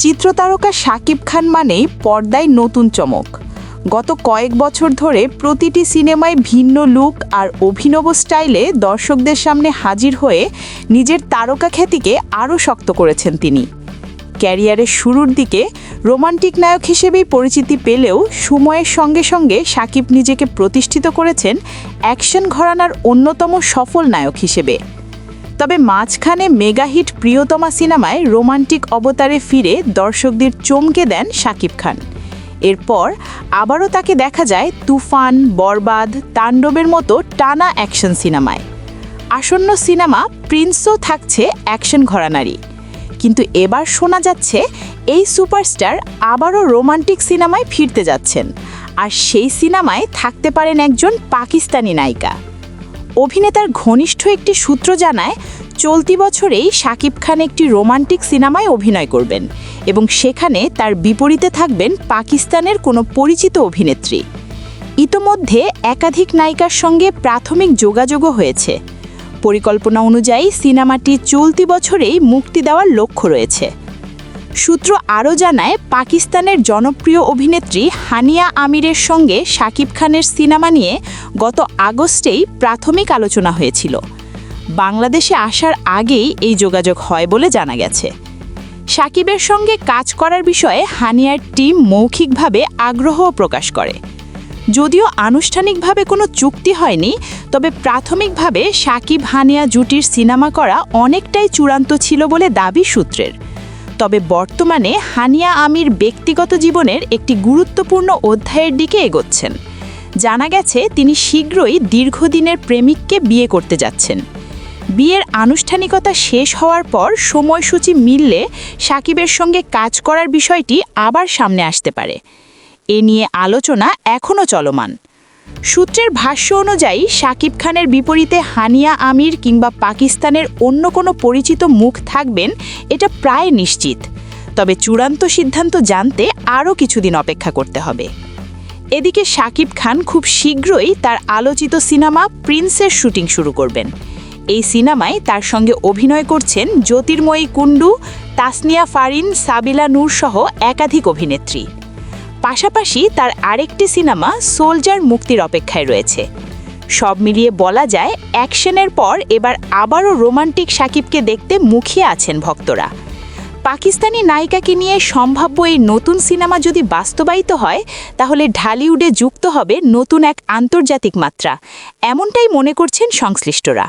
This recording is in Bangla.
চিত্রতারকা শাকিব খান মানেই পর্দায় নতুন চমক। গত কয়েক বছর ধরে প্রতিটি সিনেমায় ভিন্ন লুক আর অভিনব স্টাইলে দর্শকদের সামনে হাজির হয়ে নিজের তারকা খ্যাতিকে আরও শক্ত করেছেন তিনি। ক্যারিয়ারের শুরুর দিকে রোমান্টিক নায়ক হিসেবেই পরিচিতি পেলেও সময়ের সঙ্গে সঙ্গে শাকিব নিজেকে প্রতিষ্ঠিত করেছেন অ্যাকশন ঘরানার অন্যতম সফল নায়ক হিসেবে। তবে মাঝখানে মেগাহিট প্রিয়তমা সিনেমায় রোমান্টিক অবতারে ফিরে দর্শকদের চমকে দেন শাকিব খান। এরপর আবারও তাকে দেখা যায় তুফান, বরবাদ, তাণ্ডবের মতো টানা অ্যাকশন সিনেমায়। আসন্ন সিনেমা প্রিন্সও থাকছে অ্যাকশন ঘরানারই। কিন্তু এবার শোনা যাচ্ছে এই সুপারস্টার আবারও রোমান্টিক সিনেমায় ফিরতে যাচ্ছেন, আর সেই সিনেমায় থাকতে পারেন একজন পাকিস্তানি নায়িকা। অভিনেতার ঘনিষ্ঠ একটি সূত্র জানায়, চলতি বছরেই শাকিব খান একটি রোমান্টিক সিনেমায় অভিনয় করবেন এবং সেখানে তার বিপরীতে থাকবেন পাকিস্তানের কোনো পরিচিত অভিনেত্রী। ইতোমধ্যে একাধিক নায়িকার সঙ্গে প্রাথমিক যোগাযোগও হয়েছে। পরিকল্পনা অনুযায়ী সিনেমাটি চলতি বছরেই মুক্তি দেওয়ার লক্ষ্য রয়েছে। সূত্র আরও জানায়, পাকিস্তানের জনপ্রিয় অভিনেত্রী হানিয়া আমিরের সঙ্গে শাকিব খানের সিনেমা নিয়ে গত আগস্টেই প্রাথমিক আলোচনা হয়েছিল। বাংলাদেশে আসার আগেই এই যোগাযোগ হয় বলে জানা গেছে। শাকিবের সঙ্গে কাজ করার বিষয়ে হানিয়ার টিম মৌখিকভাবে আগ্রহ প্রকাশ করে। যদিও আনুষ্ঠানিকভাবে কোনো চুক্তি হয়নি, তবে প্রাথমিকভাবে শাকিব হানিয়া জুটির সিনেমা করা অনেকটাই চূড়ান্ত ছিল বলে দাবি সূত্রের। তবে বর্তমানে হানিয়া আমির ব্যক্তিগত জীবনের একটি গুরুত্বপূর্ণ অধ্যায়ের দিকে এগোচ্ছেন। জানা গেছে তিনি শীঘ্রই দীর্ঘদিনের প্রেমিককে বিয়ে করতে যাচ্ছেন। বিয়ের আনুষ্ঠানিকতা শেষ হওয়ার পর সময়সূচি মিললে শাকিবের সঙ্গে কাজ করার বিষয়টি আবার সামনে আসতে পারে। এ নিয়ে আলোচনা এখনও চলমান। সূত্রের ভাষ্য অনুযায়ী শাকিব খানের বিপরীতে হানিয়া আমির কিংবা পাকিস্তানের অন্য কোনো পরিচিত মুখ থাকবেন, এটা প্রায় নিশ্চিত। তবে চূড়ান্ত সিদ্ধান্ত জানতে আরও কিছুদিন অপেক্ষা করতে হবে। এদিকে শাকিব খান খুব শীঘ্রই তার আলোচিত সিনেমা প্রিন্সের শুটিং শুরু করবেন। এই সিনেমায় তার সঙ্গে অভিনয় করছেন জ্যোতির্ময়ী কুণ্ডু, তাসনিয়া ফারিন, সাবিলা নূর সহ একাধিক অভিনেত্রী। পাশাপাশি তার আরেকটি সিনেমা সোলজার মুক্তির অপেক্ষায় রয়েছে। সব মিলিয়ে বলা যায়, অ্যাকশনের পর এবার আবারও রোমান্টিক শাকিবকে দেখতে মুখিয়ে আছেন ভক্তরা। পাকিস্তানি নায়িকাকে নিয়ে সম্ভাব্য এই নতুন সিনেমা যদি বাস্তবায়িত হয়, তাহলে ঢালিউডে যুক্ত হবে নতুন এক আন্তর্জাতিক মাত্রা, এমনটাই মনে করছেন সংশ্লিষ্টরা।